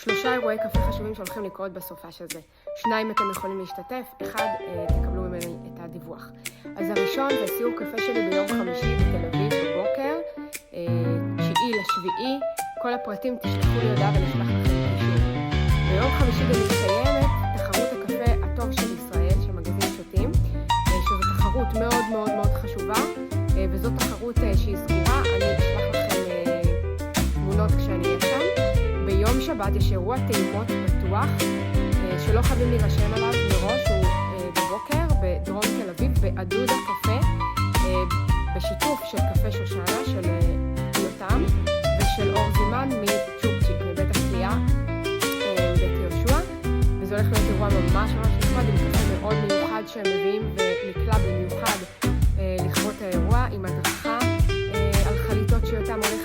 3 אירועי קפה חשובים שהולכים לקרות בסופש הזה. 2 אתם יכולים להשתתף, 1 תקבלו ממני את הדיווח. אז הראשון זה סיור קפה שלי ביום חמישי בתל אביב בבוקר, 9/7. כל הפרטים תשלחו לי הודעה ונשלח לכם קישור. ביום חמישי גם מתקיימת תחרות הקפה הטוב של ישראל, של מגזין שוטים, שזו תחרות מאוד מאוד מאוד חשובה, וזו תחרות שהיא סגורה. אני אשלח לכם תמונות כשאני אהיה שם. ביום שבת יש אירוע טעימות פתוח, שלא חייבים להירשם עליו מראש, הוא בבוקר בדרום תל אביב, באדודה קפה, בשיתוף של קפה שושנה של יותם, ושל אור זימן מצ'ופצ'יק, מבית הקליעה, בית יהושע, וזה הולך להיות אירוע ממש ממש נחמד, עם קפה מאוד מיוחד שהם מביאים, ונקלע במיוחד לכבוד האירוע, עם הדרכה על חליטות שיותם הולך